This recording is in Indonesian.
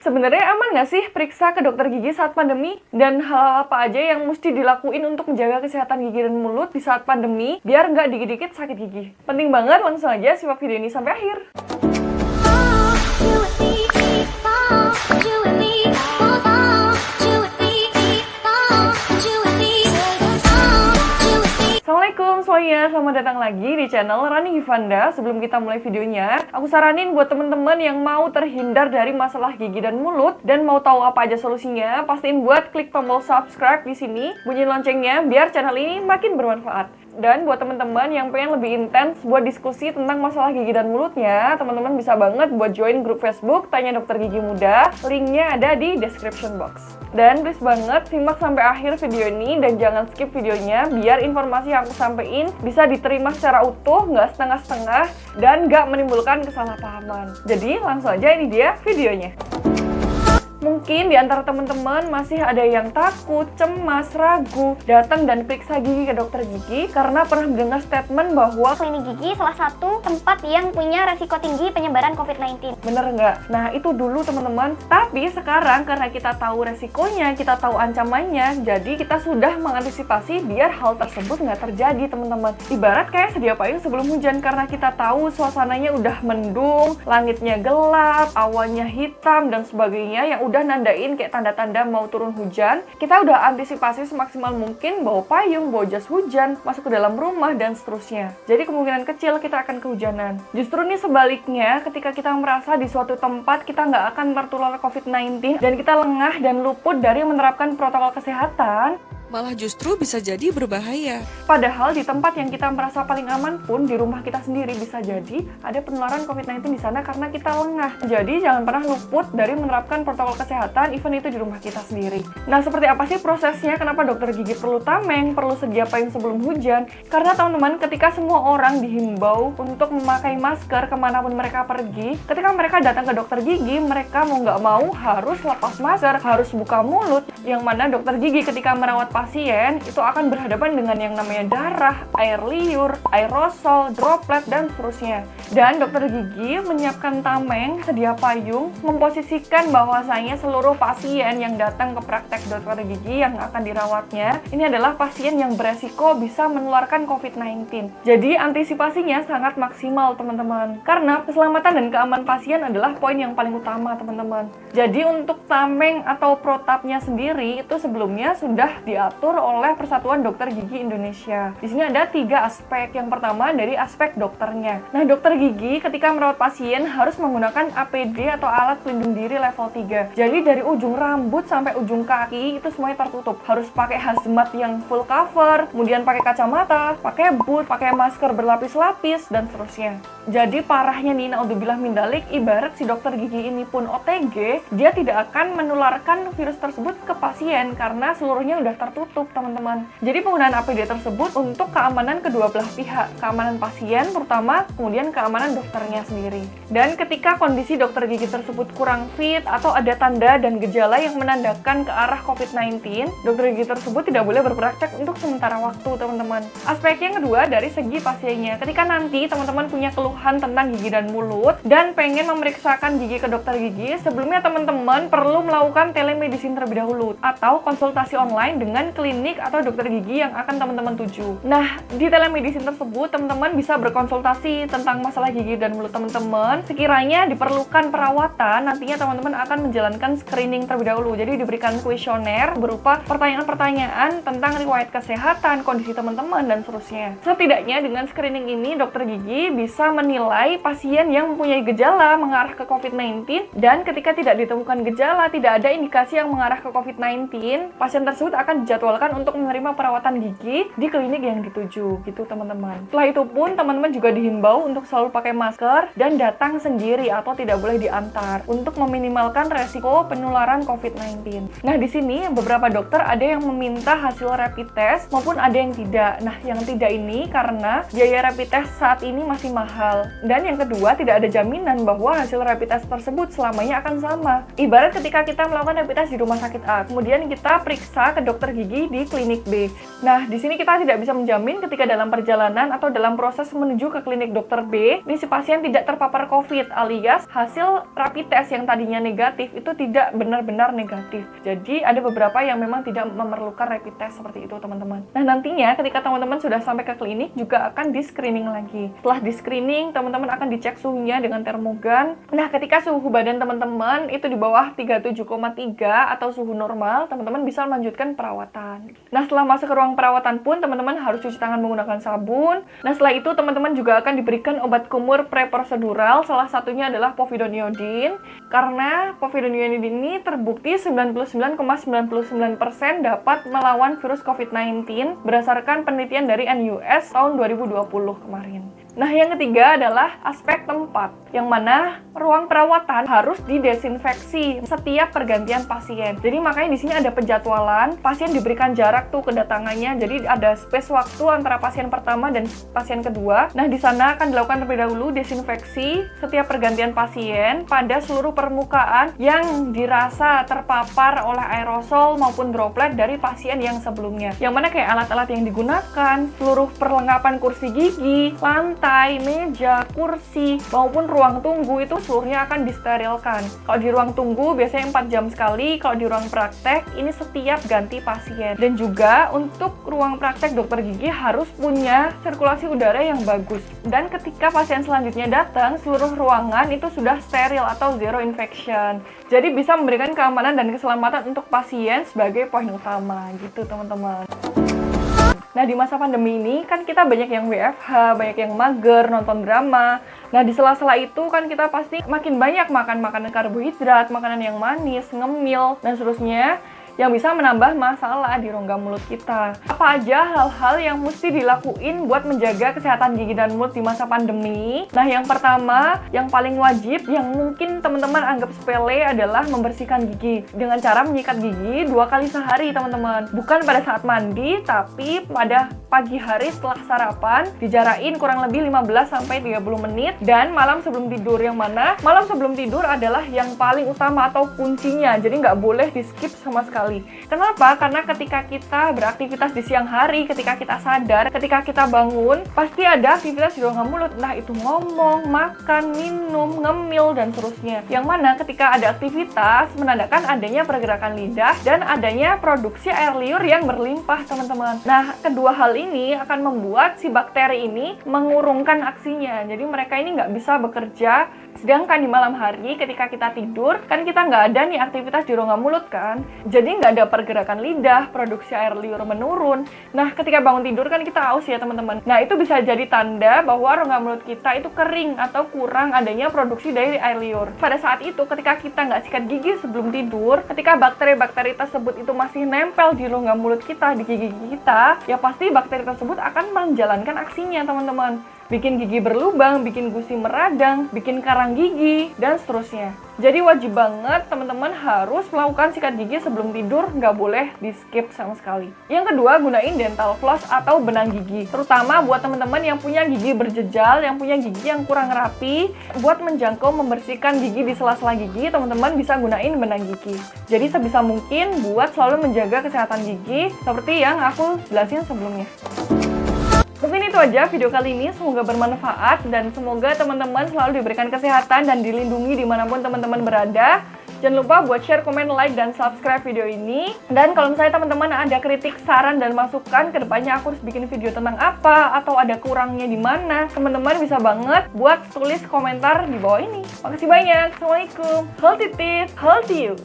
Sebenarnya aman nggak sih periksa ke dokter gigi saat pandemi? Dan hal apa aja yang mesti dilakuin untuk menjaga kesehatan gigi dan mulut di saat pandemi biar nggak dikit-dikit sakit gigi? Penting banget, langsung aja simak video ini sampai akhir. Assalamualaikum semuanya, selamat datang lagi di channel Rani Givanda. Sebelum kita mulai videonya, aku saranin buat temen-temen yang mau terhindar dari masalah gigi dan mulut dan mau tahu apa aja solusinya, pastiin buat klik tombol subscribe di sini, bunyi loncengnya biar channel ini makin bermanfaat. Dan buat teman-teman yang pengen lebih intens buat diskusi tentang masalah gigi dan mulutnya, teman-teman bisa banget buat join grup Facebook Tanya Dokter Gigi Muda. Linknya ada di description box. Dan please banget simak sampai akhir video ini dan jangan skip videonya biar informasi yang aku sampaikan bisa diterima secara utuh, nggak setengah-setengah, dan nggak menimbulkan kesalahpahaman. Jadi langsung aja, ini dia videonya. Mungkin di antara teman-teman masih ada yang takut, cemas, ragu datang dan periksa gigi ke dokter gigi karena pernah mendengar statement bahwa klinik gigi salah satu tempat yang punya resiko tinggi penyebaran COVID-19. Bener nggak? Nah, itu dulu teman-teman. Tapi sekarang karena kita tahu resikonya, kita tahu ancamannya, jadi kita sudah mengantisipasi biar hal tersebut nggak terjadi, teman-teman. Ibarat kayak sedia payung sebelum hujan, karena kita tahu suasananya udah mendung, langitnya gelap, awannya hitam, dan sebagainya yang udah nandain kayak tanda-tanda mau turun hujan. Kita udah antisipasi semaksimal mungkin bawa payung, bawa jas hujan, masuk ke dalam rumah, dan seterusnya. Jadi kemungkinan kecil kita akan kehujanan. Justru nih sebaliknya, ketika kita merasa di suatu tempat kita nggak akan tertular COVID-19 dan kita lengah dan luput dari menerapkan protokol kesehatan, malah justru bisa jadi berbahaya. Padahal di tempat yang kita merasa paling aman pun, di rumah kita sendiri, bisa jadi ada penularan COVID-19 di sana karena kita lengah. Jadi jangan pernah luput dari menerapkan protokol kesehatan, even itu di rumah kita sendiri. Nah, seperti apa sih prosesnya? Kenapa dokter gigi perlu tameng, perlu sedia payung sebelum hujan? Karena teman-teman, ketika semua orang dihimbau untuk memakai masker kemanapun mereka pergi, ketika mereka datang ke dokter gigi, mereka mau nggak mau harus lepas masker, harus buka mulut, yang mana dokter gigi ketika merawat pasien itu akan berhadapan dengan yang namanya darah, air liur, aerosol, droplet, dan seterusnya. Dan dokter gigi menyiapkan tameng, sedia payung, memposisikan bahwasanya seluruh pasien yang datang ke praktek dokter gigi yang akan dirawatnya, ini adalah pasien yang beresiko bisa menularkan COVID-19. Jadi antisipasinya sangat maksimal, teman-teman. Karena keselamatan dan keamanan pasien adalah poin yang paling utama, teman-teman. Jadi untuk tameng atau protapnya sendiri itu sebelumnya sudah diatur oleh Persatuan Dokter Gigi Indonesia. Di sini ada 3 aspek. Yang pertama dari aspek dokternya. Nah, dokter gigi ketika merawat pasien harus menggunakan APD atau alat pelindung diri level 3. Jadi dari ujung rambut sampai ujung kaki itu semuanya tertutup. Harus pakai hazmat yang full cover, kemudian pakai kacamata, pakai boot, pakai masker berlapis-lapis, dan seterusnya. Jadi parahnya nih, naudzubillah min dzalik, ibarat si dokter gigi ini pun OTG, dia tidak akan menularkan virus tersebut ke pasien karena seluruhnya udah tertutup, teman-teman. Jadi penggunaan APD tersebut untuk keamanan kedua belah pihak, keamanan pasien terutama, kemudian keamanan dokternya sendiri. Dan ketika kondisi dokter gigi tersebut kurang fit atau ada tanda dan gejala yang menandakan ke arah COVID-19, dokter gigi tersebut tidak boleh berpraktek untuk sementara waktu, teman-teman. Aspek yang kedua dari segi pasiennya. Ketika nanti teman-teman punya keluhan tentang gigi dan mulut dan pengen memeriksakan gigi ke dokter gigi, sebelumnya teman-teman perlu melakukan telemedicine terlebih dahulu atau konsultasi online dengan klinik atau dokter gigi yang akan teman-teman tuju. Nah, di telemedicine tersebut teman-teman bisa berkonsultasi tentang masalah gigi dan mulut teman-teman. Sekiranya diperlukan perawatan, nantinya teman-teman akan menjalankan screening terlebih dahulu. Jadi diberikan kuesioner berupa pertanyaan-pertanyaan tentang riwayat kesehatan, kondisi teman-teman, dan seterusnya. Setidaknya dengan screening ini dokter gigi bisa menilai pasien yang mempunyai gejala mengarah ke COVID-19, dan ketika tidak ditemukan gejala, tidak ada indikasi yang mengarah ke COVID-19, pasien tersebut akan dijadwalkan untuk menerima perawatan gigi di klinik yang dituju, gitu teman-teman. Setelah itu pun teman-teman juga dihimbau untuk selalu pakai masker dan datang sendiri atau tidak boleh diantar untuk meminimalkan resiko penularan COVID-19. Nah, di sini beberapa dokter ada yang meminta hasil rapid test maupun ada yang tidak. Nah, yang tidak ini karena biaya rapid test saat ini masih mahal. Dan yang kedua, tidak ada jaminan bahwa hasil rapid test tersebut selamanya akan sama. Ibarat ketika kita melakukan rapid test di rumah sakit A, kemudian kita periksa ke dokter gigi di klinik B. Nah, di sini kita tidak bisa menjamin ketika dalam perjalanan atau dalam proses menuju ke klinik dokter B, ini si pasien tidak terpapar COVID, alias hasil rapid test yang tadinya negatif itu tidak benar-benar negatif. Jadi, ada beberapa yang memang tidak memerlukan rapid test seperti itu, teman-teman. Nah, nantinya ketika teman-teman sudah sampai ke klinik, juga akan di-screening lagi. Setelah di-screening, teman-teman akan dicek suhunya dengan termogan. Nah, ketika suhu badan teman-teman itu di bawah 37,3 atau suhu normal, teman-teman bisa melanjutkan perawatan. Nah, setelah masuk ke ruang perawatan pun teman-teman harus cuci tangan menggunakan sabun. Nah, setelah itu teman-teman juga akan diberikan obat kumur preprosedural, salah satunya adalah povidone iodine, karena povidone iodine ini terbukti 99,99% dapat melawan virus COVID-19 berdasarkan penelitian dari NUS tahun 2020 kemarin. Nah, yang ketiga adalah aspek tempat, yang mana ruang perawatan harus didesinfeksi setiap pergantian pasien. Jadi makanya di sini ada penjadwalan, pasien diberikan jarak tuh kedatangannya, jadi ada space waktu antara pasien pertama dan pasien kedua. Nah, di sana akan dilakukan terlebih dahulu desinfeksi setiap pergantian pasien pada seluruh permukaan yang dirasa terpapar oleh aerosol maupun droplet dari pasien yang sebelumnya. Yang mana kayak alat-alat yang digunakan, seluruh perlengkapan kursi gigi, lantai, meja, kursi, maupun ruang tunggu itu seluruhnya akan disterilkan. Kalau di ruang tunggu biasanya 4 jam sekali, kalau di ruang praktek ini setiap ganti pasien. Dan juga untuk ruang praktek dokter gigi harus punya sirkulasi udara yang bagus. Dan ketika pasien selanjutnya datang, seluruh ruangan itu sudah steril atau zero infection. Jadi bisa memberikan keamanan dan keselamatan untuk pasien sebagai poin utama gitu, teman-teman. Nah, di masa pandemi ini kan kita banyak yang WFH, banyak yang mager, nonton drama. Nah, di sela-sela itu kan kita pasti makin banyak makan makanan karbohidrat, makanan yang manis, ngemil, dan seterusnya, yang bisa menambah masalah di rongga mulut kita. Apa aja hal-hal yang mesti dilakuin buat menjaga kesehatan gigi dan mulut di masa pandemi? Nah, yang pertama, yang paling wajib, yang mungkin teman-teman anggap sepele adalah membersihkan gigi. Dengan cara menyikat gigi 2 kali sehari, teman-teman. Bukan pada saat mandi, tapi pada pagi hari setelah sarapan, dijarain kurang lebih 15-30 menit, dan malam sebelum tidur. Yang mana malam sebelum tidur adalah yang paling utama atau kuncinya, jadi nggak boleh di-skip sama sekali. Kenapa? Karena ketika kita beraktivitas di siang hari, ketika kita sadar, ketika kita bangun, pasti ada aktivitas di rongga mulut. Nah, itu ngomong, makan, minum, ngemil, dan seterusnya. Yang mana ketika ada aktivitas, menandakan adanya pergerakan lidah dan adanya produksi air liur yang berlimpah, teman-teman. Nah, kedua hal ini akan membuat si bakteri ini mengurungkan aksinya. Jadi mereka ini nggak bisa bekerja. Sedangkan di malam hari ketika kita tidur, kan kita nggak ada nih aktivitas di rongga mulut kan. Jadi nggak ada pergerakan lidah, produksi air liur menurun. Nah, ketika bangun tidur kan kita haus ya, teman-teman. Nah, itu bisa jadi tanda bahwa rongga mulut kita itu kering atau kurang adanya produksi dari air liur. Pada saat itu, ketika kita nggak sikat gigi sebelum tidur, ketika bakteri-bakteri tersebut itu masih nempel di rongga mulut kita, di gigi kita, ya pasti bakteri tersebut akan menjalankan aksinya, teman-teman. Bikin gigi berlubang, bikin gusi meradang, bikin karang gigi, dan seterusnya. Jadi wajib banget teman-teman harus melakukan sikat gigi sebelum tidur, nggak boleh di-skip sama sekali. Yang kedua, gunain dental floss atau benang gigi. Terutama buat teman-teman yang punya gigi berjejal, yang punya gigi yang kurang rapi, buat menjangkau membersihkan gigi di sela-sela gigi, teman-teman bisa gunain benang gigi. Jadi sebisa mungkin buat selalu menjaga kesehatan gigi, seperti yang aku jelasin sebelumnya. Mungkin itu aja video kali ini, semoga bermanfaat dan semoga teman-teman selalu diberikan kesehatan dan dilindungi dimanapun teman-teman berada. Jangan lupa buat share, komen, like, dan subscribe video ini. Dan kalau misalnya teman-teman ada kritik, saran, dan masukan, kedepannya aku harus bikin video tentang apa, atau ada kurangnya di mana, teman-teman bisa banget buat tulis komentar di bawah ini. Makasih banyak, Assalamualaikum. Healthy teeth, healthy you.